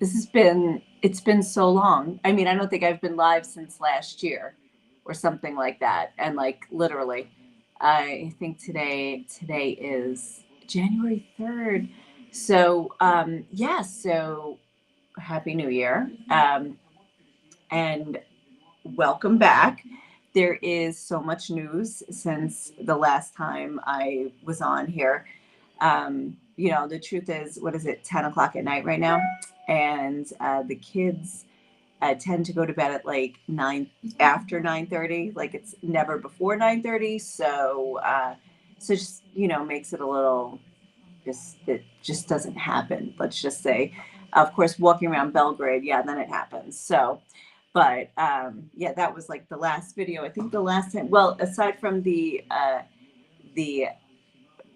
it's been so long. I mean, I don't think I've been live since last year or something like that. And like literally, I think today is January 3rd. So yeah, so Happy New Year. And welcome back. There is so much news since the last time I was on here. The truth is, what is it, 10 o'clock at night right now? And the kids tend to go to bed at like 9, after 9:30. Like it's never before 9:30. So just, makes it a little, it just doesn't happen. Let's just say, of course, walking around Belgrade, yeah, then it happens. So, but yeah, that was like the last video. I think the last time, well, aside from the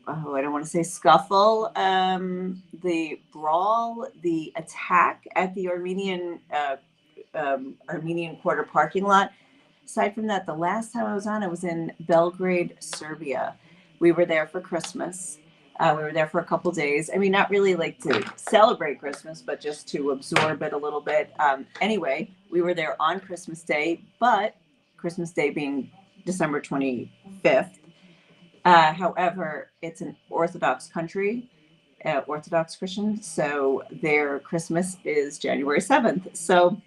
oh, I don't want to say scuffle, the brawl, the attack at the Armenian Quarter parking lot. Aside from that, the last time I was on, I was in Belgrade, Serbia. We were there for Christmas. We were there for a couple days. I mean, not really like to celebrate Christmas, but just to absorb it a little bit. Anyway, we were there on Christmas Day, but Christmas Day being December 25th. However, it's an Orthodox country, Orthodox Christian, so their Christmas is January 7th. So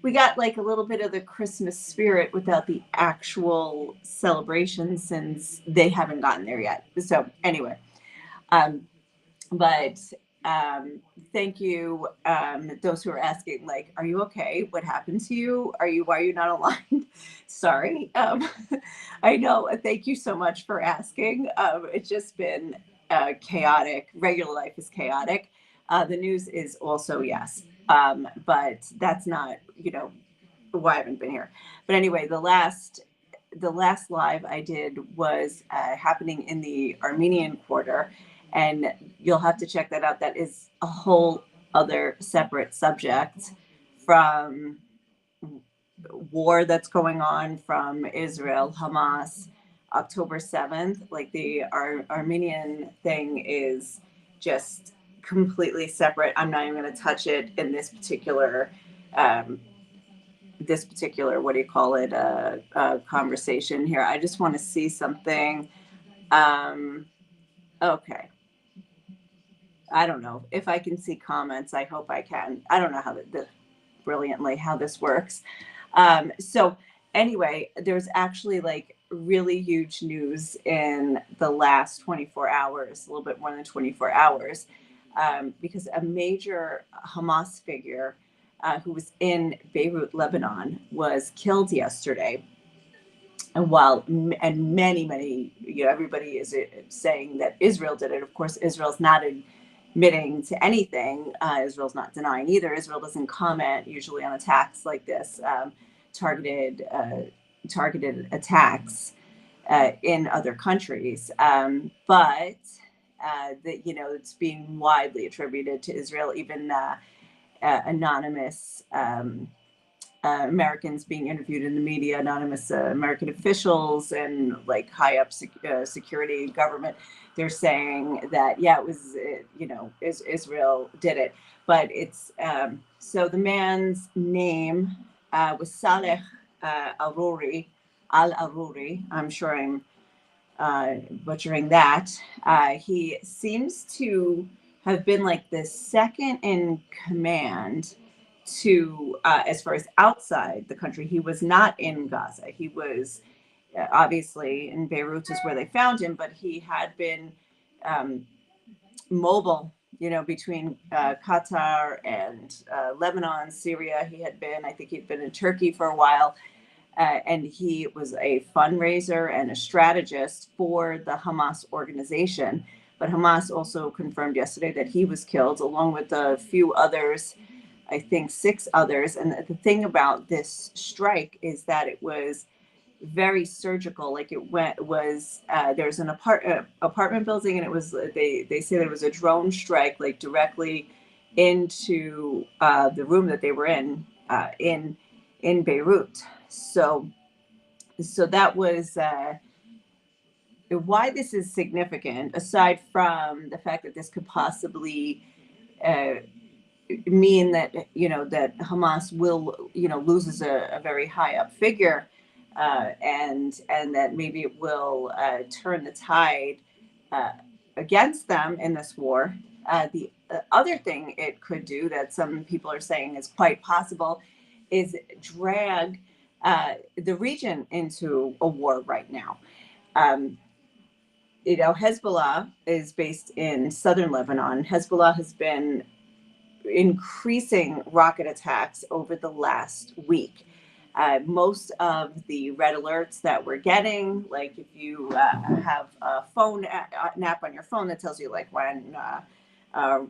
we got like a little bit of the Christmas spirit without the actual celebration since they haven't gotten there yet. So anyway, um, but thank you, those who are asking, like, are you okay? What happened to you? Why are you not online? Sorry. I know. Thank you so much for asking. It's just been chaotic. Regular life is chaotic. The news is also, yes. But that's not, why I haven't been here. But anyway, the last live I did was happening in the Armenian Quarter, and you'll have to check that out. That is a whole other separate subject from war that's going on from Israel, Hamas, October 7th. Like the Armenian thing is just completely separate. I'm not even going to touch it in um, this particular, what do you call it, conversation here. I just want to see something. Okay. I don't know if I can see comments. I hope I can. I don't know brilliantly how this works. So anyway, there's actually like really huge news in the last 24 hours, a little bit more than 24 hours, because a major Hamas figure who was in Beirut, Lebanon, was killed yesterday. And many, everybody is saying that Israel did it. Of course, Israel's not admitting to anything. Israel's not denying either. Israel doesn't comment usually on attacks like this, targeted attacks in other countries. But it's being widely attributed to Israel. Even anonymous Americans being interviewed in the media, anonymous American officials and like high up security government, they're saying that, yeah, it was, Israel did it. But it's, so the man's name was Saleh Al Arouri. I'm sure I'm butchering that. He seems to have been like the second in command to, as far as outside the country. He was not in Gaza. He was obviously in Beirut is where they found him, but he had been um, mobile, between Qatar and Lebanon, Syria. I think he'd been in Turkey for a while. And he was a fundraiser and a strategist for the Hamas organization. But Hamas also confirmed yesterday that he was killed, along with a few others, I think 6 others. And the thing about this strike is that it was very surgical. Like there's an apartment building, and it was, they say that it was a drone strike, like directly into the room that they were in Beirut. So that was why this is significant, aside from the fact that this could possibly uh, mean that, that Hamas will, loses a very high up figure, and that maybe it will turn the tide uh, against them in this war. The other thing it could do that some people are saying is quite possible is drag the region into a war right now. Um, Hezbollah is based in southern Lebanon. Hezbollah has been increasing rocket attacks over the last week. Most of the red alerts that we're getting, like if you have a phone an app on your phone that tells you like when uh,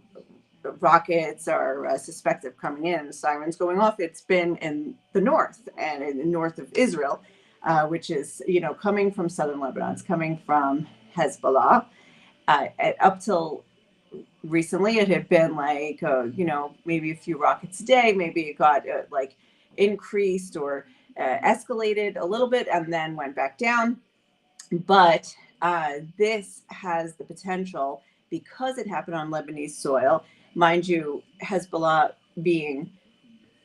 rockets are suspected of coming in, sirens going off, it's been in the north and in the north of Israel, which is, coming from southern Lebanon. It's coming from Hezbollah. Up till recently, it had been like, maybe a few rockets a day. Maybe it got like increased or escalated a little bit and then went back down. But this has the potential, because it happened on Lebanese soil, mind you, Hezbollah being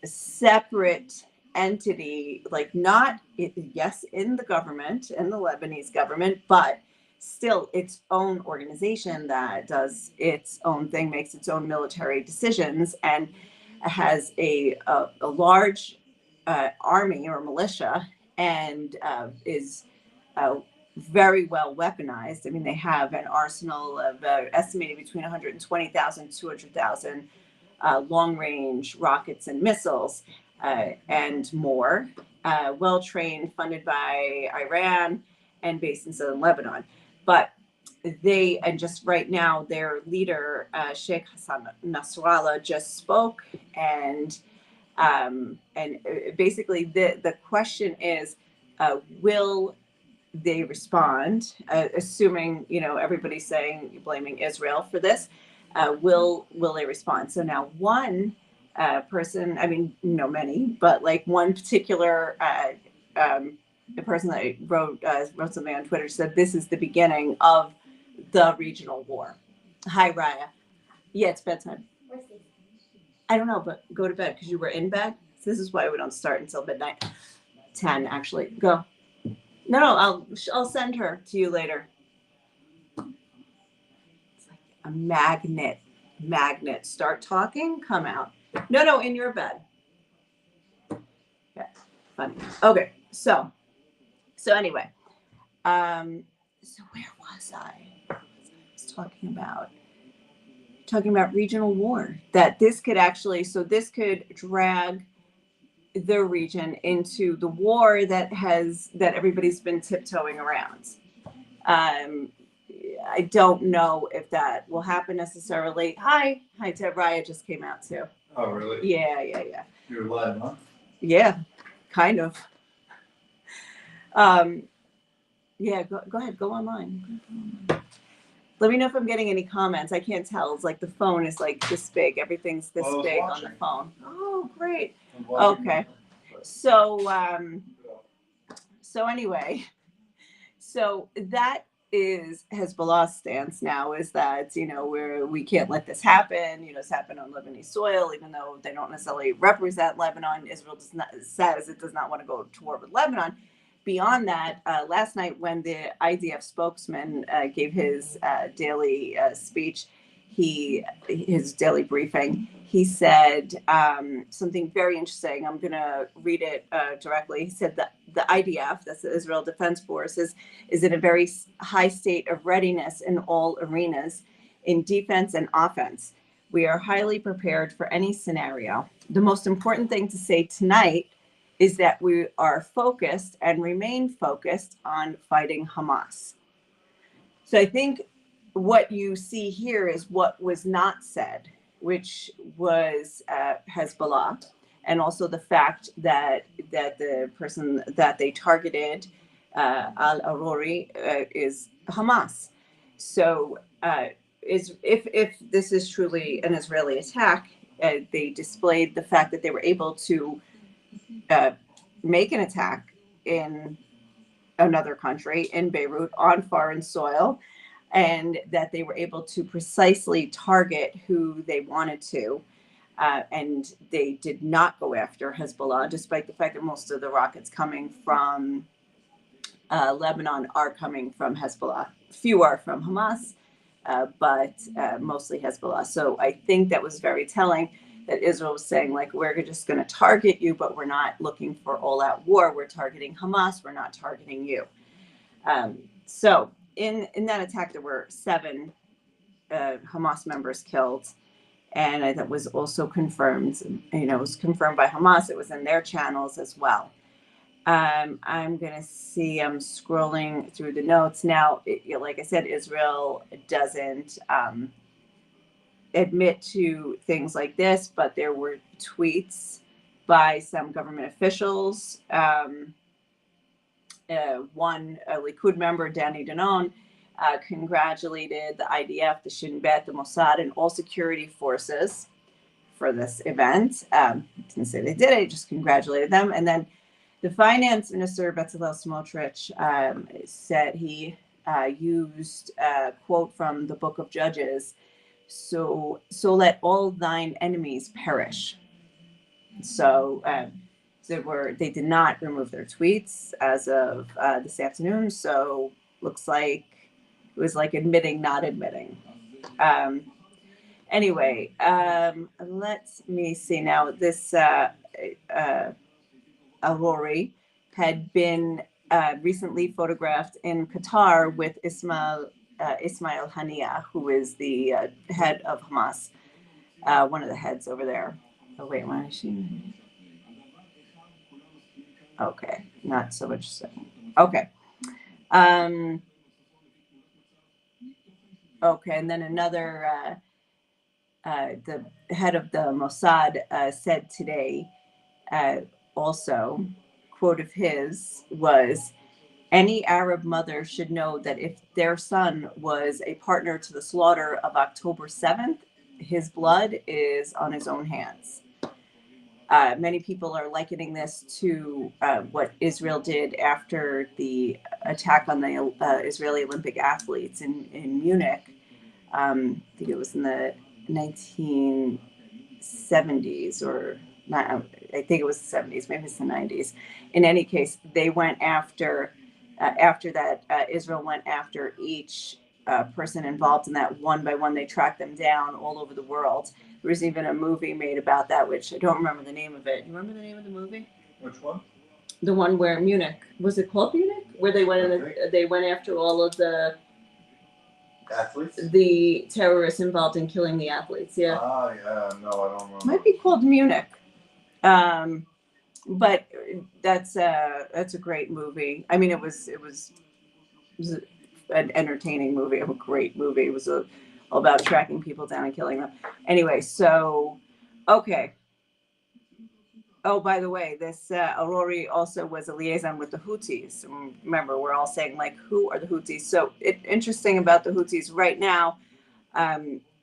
a separate entity, like not, yes, in the government, in the Lebanese government, but still its own organization that does its own thing, makes its own military decisions, and has a large army or militia, and is very well weaponized. I mean, they have an arsenal of estimated between 120,000 to 200,000 long range rockets and missiles, and more. Well trained, funded by Iran, and based in southern Lebanon. But and just right now, their leader, Sheikh Hassan Nasrallah, just spoke, and basically the question is, will they respond, assuming, everybody's saying, blaming Israel for this, will they respond? So now one person, I mean, many, but like one particular the person that wrote something on Twitter said, this is the beginning of the regional war. Hi, Raya. Yeah, it's bedtime. I don't know, but go to bed because you were in bed. So this is why we don't start until midnight. 10, actually. Go. No, I'll send her to you later. It's like a magnet. Start talking, come out. No, in your bed. Yeah, funny. Okay, so anyway, so where was I? I was talking about regional war. That this could actually, this could drag the region into the war that everybody's been tiptoeing around. I don't know if that will happen necessarily. Hi, Ted. Raya just came out too. Oh, really? Yeah. You're live, huh? Yeah, kind of. Yeah, go ahead. Go online. Let me know if I'm getting any comments. I can't tell. It's like the phone is like this big. Everything's this big on the phone. Oh, great. Okay. So anyway, so that is Hezbollah's stance now, is that, we can't let this happen. It's happened on Lebanese soil, even though they don't necessarily represent Lebanon. Israel says it does not want to go to war with Lebanon. Beyond that, last night when the IDF spokesman gave his daily speech, his daily briefing, he said something very interesting. I'm going to read it directly. He said that the IDF, that's the Israel Defense Force, is in a very high state of readiness in all arenas, in defense and offense. We are highly prepared for any scenario. The most important thing to say tonight is that we are focused and remain focused on fighting Hamas. So I think what you see here is what was not said, which was Hezbollah, and also the fact that the person that they targeted, Al Arouri, is Hamas. So if this is truly an Israeli attack, they displayed the fact that they were able to make an attack in another country, in Beirut, on foreign soil, and that they were able to precisely target who they wanted to. And they did not go after Hezbollah, despite the fact that most of the rockets coming from Lebanon are coming from Hezbollah. Few are from Hamas, but mostly Hezbollah. So I think that was very telling that Israel was saying, like, we're just going to target you, but we're not looking for all-out war. We're targeting Hamas. We're not targeting you. So in that attack, there were 7 Hamas members killed. And that was also confirmed, it was confirmed by Hamas. It was in their channels as well. I'm going to see, I'm scrolling through the notes now. Like I said, Israel doesn't admit to things like this, but there were tweets by some government officials. One Likud member, Danny Danon, congratulated the IDF, the Shin Bet, the Mossad, and all security forces for this event. Didn't say they did it, just congratulated them. And then the finance minister, Bezalel Smotrich, said he used a quote from the book of Judges, so let all thine enemies perish. So they did not remove their tweets as of this afternoon. So looks like it was like admitting, not admitting. Anyway, let me see now. This Arouri had been recently photographed in Qatar with Ismail Haniyeh, who is the head of Hamas, one of the heads over there. Oh wait, why is she? Okay, not so much so. Okay. Okay, and then another, the head of the Mossad said today, also, quote of his was, any Arab mother should know that if their son was a partner to the slaughter of October 7th, his blood is on his own hands. Many people are likening this to what Israel did after the attack on the Israeli Olympic athletes in Munich. I think it was in the 1970s or not. I think it was the 70s, maybe it's the 90s. In any case, they went after that. Israel went after each person involved in that one by one. They tracked them down all over the world. There was even a movie made about that, which I don't remember the name of it. You remember the name of the movie? Which one? The one where Munich, was it called Munich? Where they went after all of the athletes, the terrorists involved in killing the athletes. Yeah. Yeah. No, I don't remember. Might be called Munich. But that's a great movie. I mean, it was an entertaining movie, a great movie. It was all about tracking people down and killing them. Anyway, so okay. Oh, by the way, this Arouri also was a liaison with the Houthis. Remember, we're all saying, like, who are the Houthis? So interesting about the Houthis right now,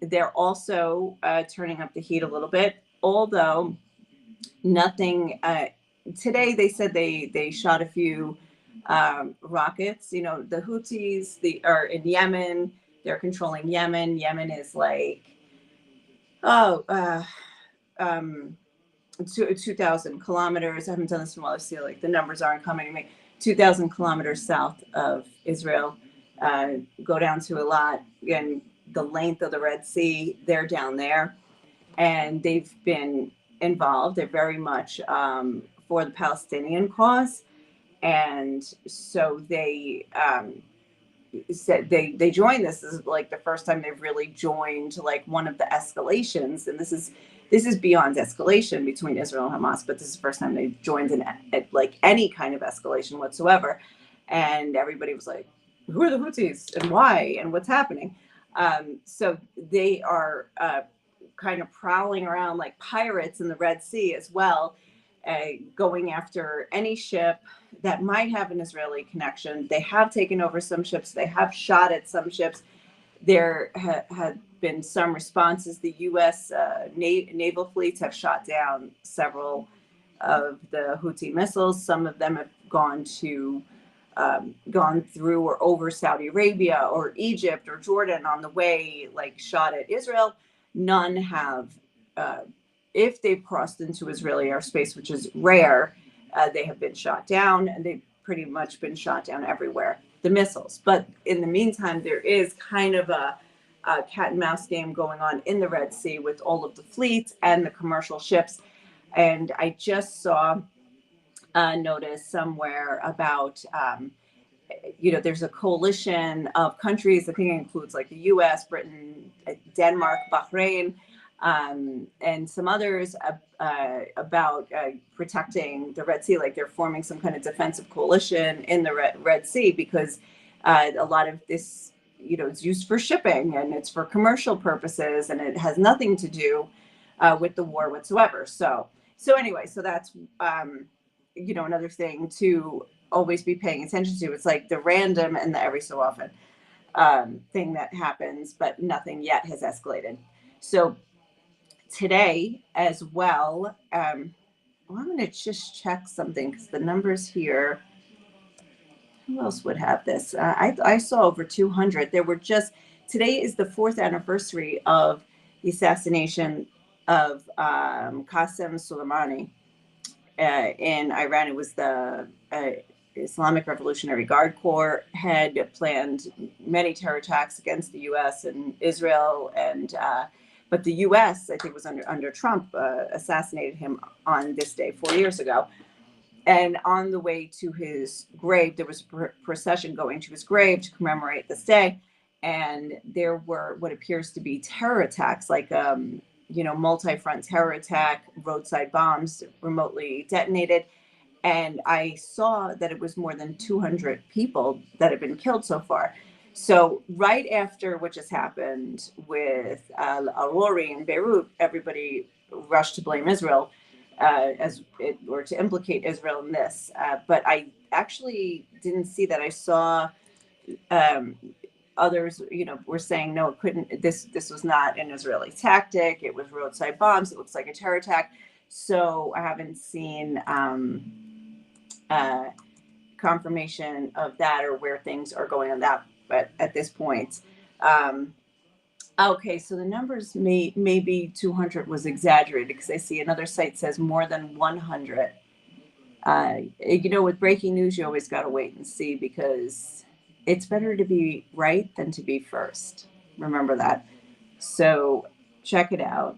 they're also turning up the heat a little bit, although nothing. Today they said they shot a few rockets. You know, the Houthis are in Yemen. They're controlling Yemen. Yemen is like, 2,000 kilometers. I haven't done this in a while. I see like the numbers aren't coming to me. 2,000 kilometers south of Israel. Go down to a lot. Again, the length of the Red Sea, they're down there. And they've been involved. They're very much for the Palestinian cause. And so they said they joined this. This is like the first time they've really joined like one of the escalations. And this is beyond escalation between Israel and Hamas, but this is the first time they've joined in like any kind of escalation whatsoever. And everybody was like, who are the Houthis and why and what's happening? So they are kind of prowling around like pirates in the Red Sea as well, going after any ship that might have an Israeli connection. They have taken over some ships. They have shot at some ships. There had been some responses. The U.S. naval fleets have shot down several of the Houthi missiles. Some of them have gone through or over Saudi Arabia or Egypt or Jordan on the way, like shot at Israel. None have if they've crossed into Israeli airspace, which is rare, they have been shot down, and they've pretty much been shot down everywhere, the missiles. But in the meantime, there is kind of a cat and mouse game going on in the Red Sea with all of the fleets and the commercial ships. And I just saw a notice somewhere about, there's a coalition of countries. I think it includes like the US, Britain, Denmark, Bahrain, and some others about protecting the Red Sea. Like they're forming some kind of defensive coalition in the Red Sea because a lot of this, it's used for shipping and it's for commercial purposes, and it has nothing to do with the war whatsoever. So anyway, so that's another thing to always be paying attention to. It's like the random and the every so often thing that happens, but nothing yet has escalated. So today as well, I'm going to just check something because the numbers here, who else would have this? I saw over 200. There were today is the 4th anniversary of the assassination of Qasem Soleimani in Iran. It was the Islamic Revolutionary Guard Corps had planned many terror attacks against the U.S. and Israel, and but the U.S. I think was under Trump assassinated him on this day 4 years ago. And on the way to his grave, there was a procession going to his grave to commemorate this day, and there were what appears to be terror attacks, like multi-front terror attack, roadside bombs remotely detonated. And I saw that it was more than 200 people that have been killed so far. So right after what just happened with Al Arouri in Beirut, everybody rushed to blame Israel or to implicate Israel in this. But I actually didn't see that. I saw others, were saying, no, it couldn't. This was not an Israeli tactic. It was roadside bombs. It looks like a terror attack. So I haven't seen confirmation of that or where things are going on that. But at this point, okay, so the numbers maybe 200 was exaggerated because I see another site says more than 100. With breaking news, you always got to wait and see because it's better to be right than to be first. Remember that. So check it out.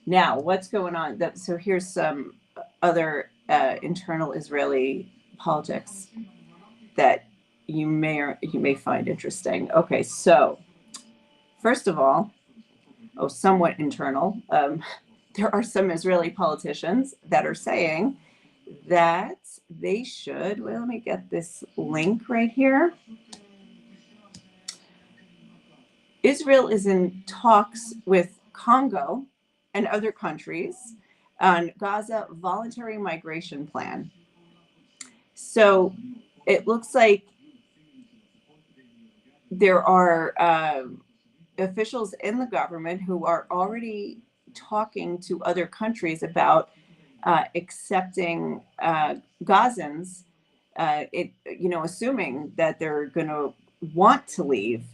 Now, what's going on? So here's some other internal Israeli politics that you may find interesting. Okay, so first of all, somewhat internal. There are some Israeli politicians that are saying that they should. Well, let me get this link right here. Israel is in talks with Congo and other countries on Gaza voluntary migration plan. So it looks like there are officials in the government who are already talking to other countries about accepting Gazans, assuming that they're going to want to leave.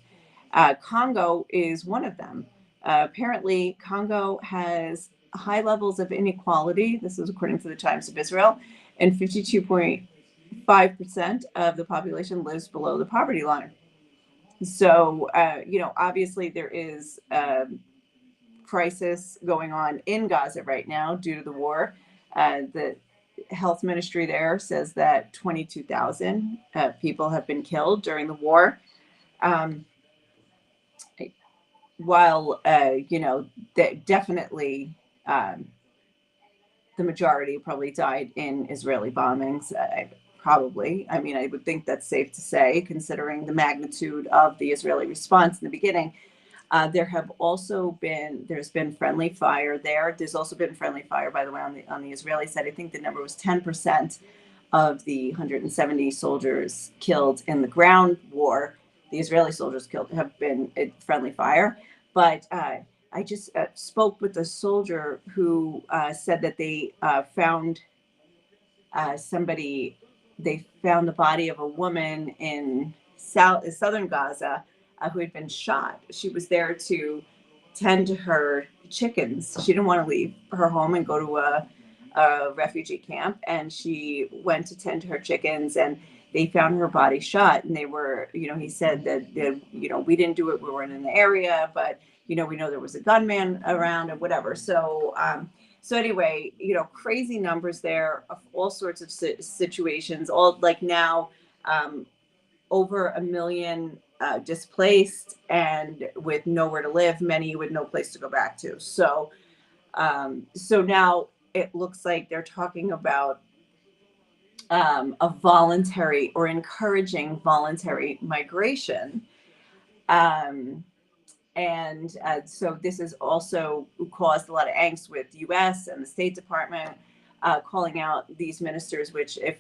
Congo is one of them. Apparently, Congo has high levels of inequality. This is according to the Times of Israel, and 52.5% of the population lives below the poverty line. So, obviously there is a crisis going on in Gaza right now due to the war. The health ministry there says that 22,000 people have been killed during the war. While, that definitely the majority probably died in Israeli bombings. I would think that's safe to say, considering the magnitude of the Israeli response in the beginning. There's been friendly fire there. There's also been friendly fire, by the way, on the Israeli side. I think the number was 10% of the 170 soldiers killed in the ground war. The Israeli soldiers killed have been friendly fire. But I just spoke with a soldier who said that they found they found the body of a woman in southern Gaza who had been shot. She was there to tend to her chickens. She didn't want to leave her home and go to a refugee camp, and she went to tend to her chickens, and they found her body shot. And they were, he said that, we didn't do it, we weren't in the area, but we know there was a gunman around and whatever. So anyway, crazy numbers there of all sorts of situations. All like now, over 1 million displaced and with nowhere to live, many with no place to go back to. So now it looks like they're talking about a voluntary or encouraging voluntary migration. And so this has also caused a lot of angst with the U.S. and the State Department, calling out these ministers, which if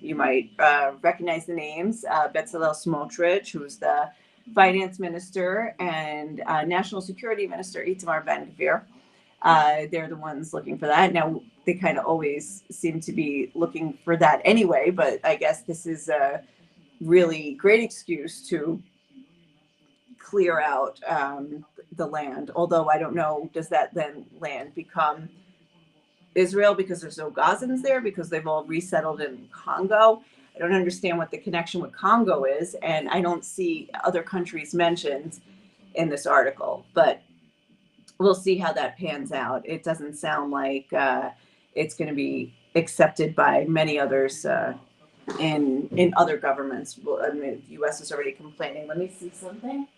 you might recognize the names, Bezalel Smotrich, who's the finance minister, and national security minister, Itamar Ben-Gvir. They're the ones looking for that. Now, they kind of always seem to be looking for that anyway, but I guess this is a really great excuse to clear out the land. Although I don't know, does that then land become Israel because there's no Gazans there, because they've all resettled in Congo? I don't understand what the connection with Congo is, and I don't see other countries mentioned in this article, but we'll see how that pans out. It doesn't sound like it's going to be accepted by many others in other governments. Well, I mean, the U.S. is already complaining. Let me see something.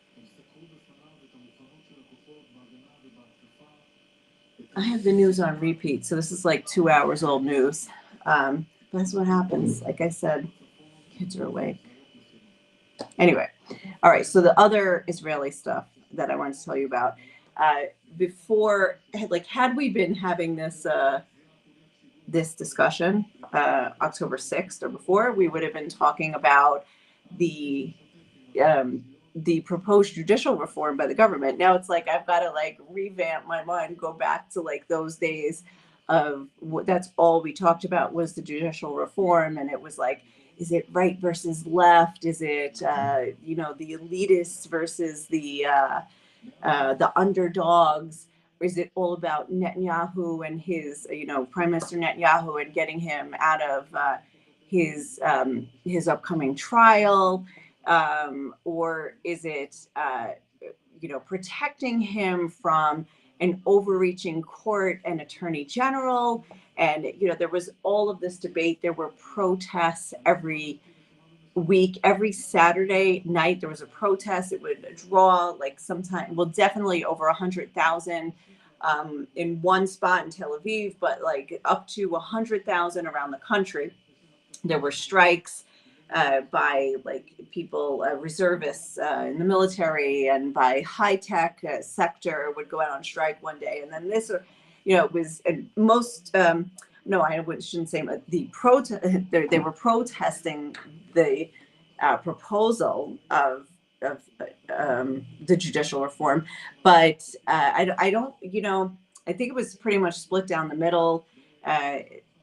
I have the news on repeat, so this is like 2 hours old news. That's what happens. Like I said, kids are awake. Anyway, all right. So the other Israeli stuff that I wanted to tell you about, before, like, had we been having this this discussion October 6th or before, we would have been talking about the proposed judicial reform by the government. Now it's like I've got to like revamp my mind, go back to like those days of that's all we talked about was the judicial reform, and it was like, is it right versus left? Is it the elitists versus the underdogs? Or is it all about Netanyahu and his Prime Minister Netanyahu and getting him out of his upcoming trial? Or is it, protecting him from an overreaching court and attorney general? And, there was all of this debate. There were protests every week. Every Saturday night, there was a protest. It would draw like definitely over 100,000 in one spot in Tel Aviv, but like up to 100,000 around the country. There were strikes by like people, reservists in the military, and by high tech sector would go out on strike one day. And then this, it was most, no, shouldn't say, but the they were protesting the proposal of the judicial reform. But I don't, I think it was pretty much split down the middle.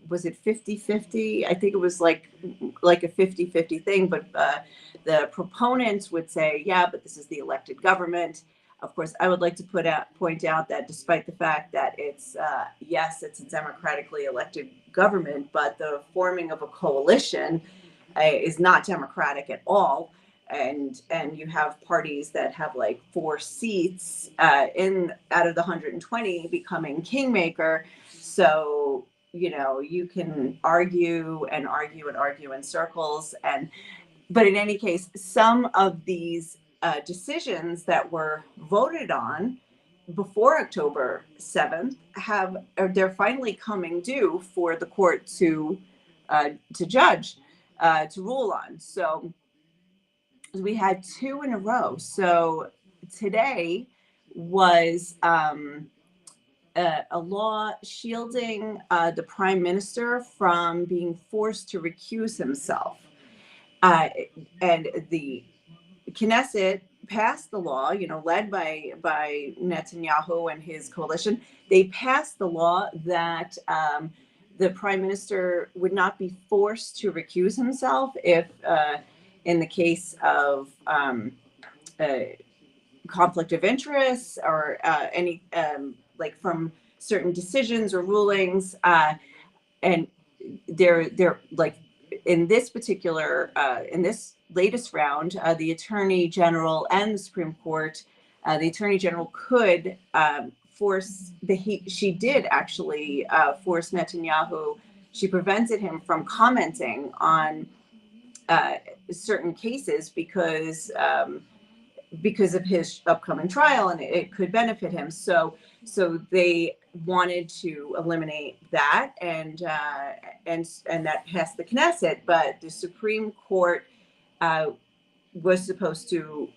Was it 50-50? I think it was like a 50-50 thing, but the proponents would say, yeah, but this is the elected government. Of course, I would like to point out that despite the fact that it's, yes, it's a democratically elected government, but the forming of a coalition is not democratic at all. And you have parties that have like 4 seats out of the 120 becoming kingmaker. So, you can argue in circles. But in any case, some of these decisions that were voted on before October 7th they're finally coming due for the court to judge, to rule on. So we had 2 in a row. So today was a law shielding the prime minister from being forced to recuse himself. And the Knesset passed the law, led by Netanyahu and his coalition. They passed the law that the prime minister would not be forced to recuse himself if, in the case of conflict of interest or any like from certain decisions or rulings, and they're like in this particular in this latest round, the Attorney General and the Supreme Court, the Attorney General could force she did actually force Netanyahu. She prevented him from commenting on certain cases because of his upcoming trial, and it could benefit him. So they wanted to eliminate that, and that passed the Knesset. But the Supreme Court was supposed to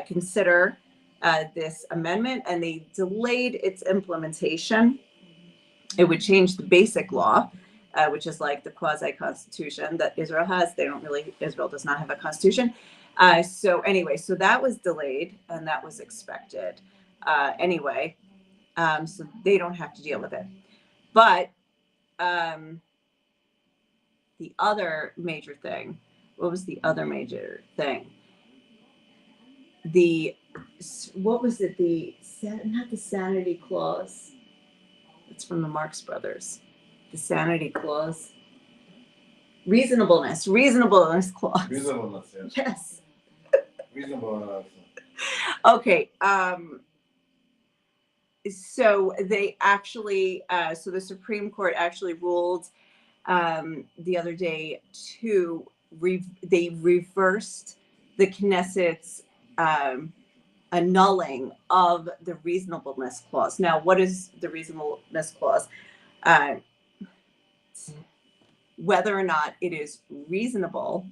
consider this amendment, and they delayed its implementation. It would change the basic law, which is like the quasi-constitution that Israel has. Israel does not have a constitution. So anyway, so that was delayed, and that was expected. Anyway, so they don't have to deal with it. But the other major thing, what was the other major thing? What was it? Not the sanity clause. It's from the Marx Brothers. The sanity clause. Reasonableness clause. Reasonableness, yes. Yes. Reasonableness. Okay. So they actually, so the Supreme Court actually ruled the other day they reversed the Knesset's annulling of the reasonableness clause. Now, what is the reasonableness clause? Whether or not it is reasonable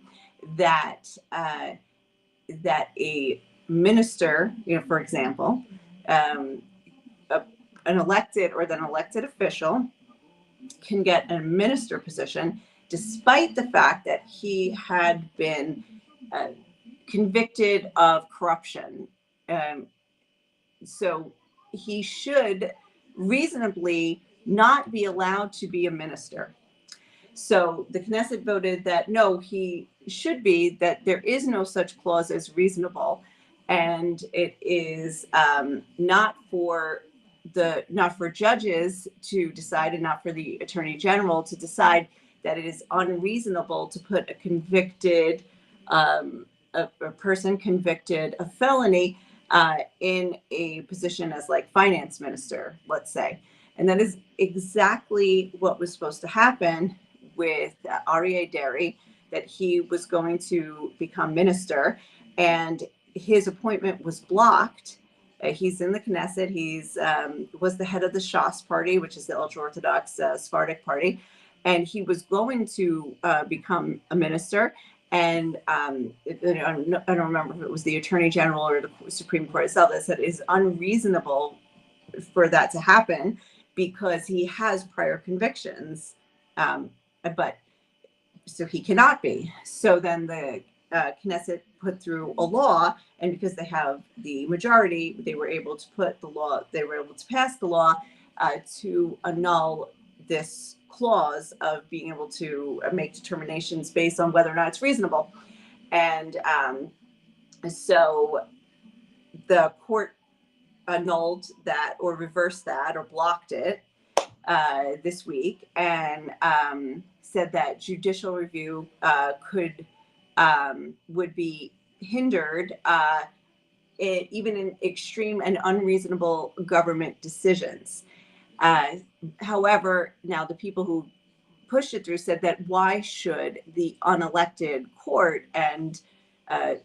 that that a minister, for example, an elected official can get a minister position despite the fact that he had been convicted of corruption. So he should reasonably not be allowed to be a minister. So the Knesset voted that no, he should be, that there is no such clause as reasonable, and it is not for judges to decide, and not for the Attorney General to decide that it is unreasonable to put a convicted a person convicted of felony in a position as like finance minister, let's say. And that is exactly what was supposed to happen with Aryeh Deri, that he was going to become minister, and his appointment was blocked. He's in the Knesset. He's was the head of the Shas party, which is the ultra-Orthodox Sephardic party, and he was going to become a minister. And I don't remember if it was the Attorney General or the Supreme Court itself that said it is unreasonable for that to happen because he has prior convictions, but so he cannot be. So then the Knesset put through a law, and because they have the majority, they were able to pass the law to annul this clause of being able to make determinations based on whether or not it's reasonable. And so the court annulled that, or reversed that, or blocked it this week, and said that judicial review would be hindered even in extreme and unreasonable government decisions. However, now the people who pushed it through said that why should the unelected court and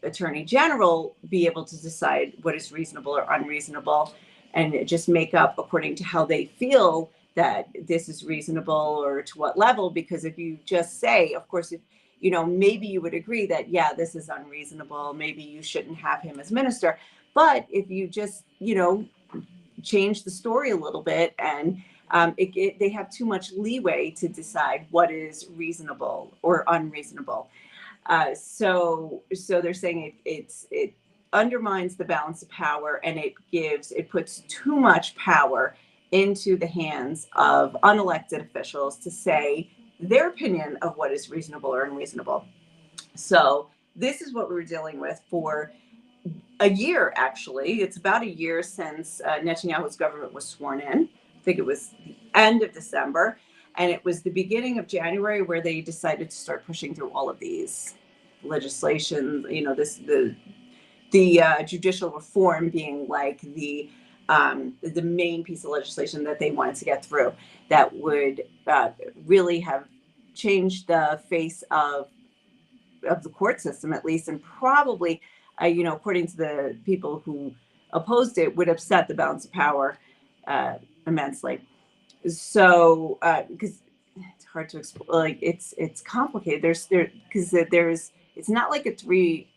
Attorney General be able to decide what is reasonable or unreasonable, and just make up according to how they feel that this is reasonable or to what level? Because if you just say, of course, if maybe you would agree that, yeah, this is unreasonable, maybe you shouldn't have him as minister. But if you just, change the story a little bit, and they have too much leeway to decide what is reasonable or unreasonable. So they're saying it undermines the balance of power, and it puts too much power into the hands of unelected officials to say their opinion of what is reasonable or unreasonable. So this is what we were dealing with for a year, actually. It's about a year since Netanyahu's government was sworn in. I think it was the end of December. And it was the beginning of January where they decided to start pushing through all of these legislation, the judicial reform being like the main piece of legislation that they wanted to get through that would really have changed the face of the court system, at least, and probably, according to the people who opposed it, would upset the balance of power immensely. So, because it's hard to explain, like it's complicated. There's it's not like three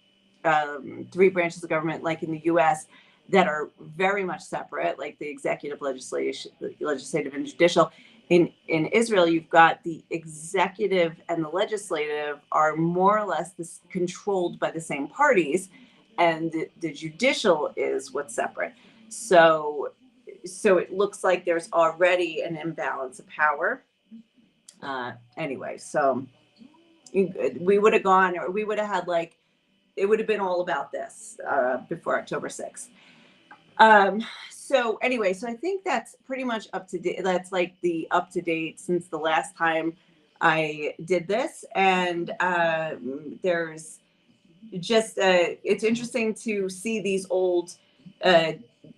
branches of government like in the U.S. that are very much separate, like the executive, legislative, and judicial. In Israel, you've got the executive and the legislative are more or less controlled by the same parties, and the judicial is what's separate. So it looks like there's already an imbalance of power. Anyway, so we would have gone, or we would have had like it would have been all about this before October 6th. So anyway, so I think that's pretty much up to date. That's like the up to date since the last time I did this. And there's just, it's interesting to see these old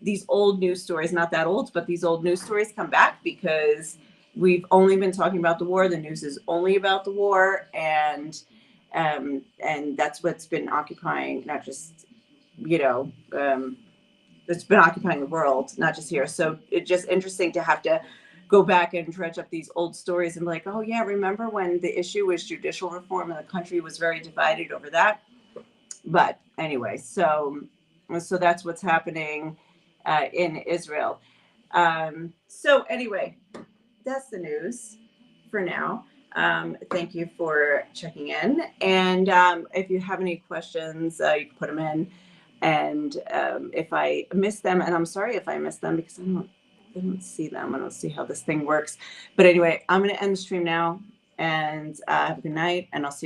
news stories, not that old, but these old news stories come back because we've only been talking about the war. The news is only about the war. And that's what's been occupying, not just, it's been occupying the world, not just here. So it's just interesting to have to go back and dredge up these old stories and be like, oh yeah, remember when the issue was judicial reform and the country was very divided over that? But anyway, so that's what's happening in Israel. So anyway, that's the news for now. Thank you for checking in. And if you have any questions, you can put them in. And if I miss them, and I'm sorry if I miss them because I don't see them. I don't see how this thing works. But anyway, I'm going to end the stream now. And have a good night. And I'll see you.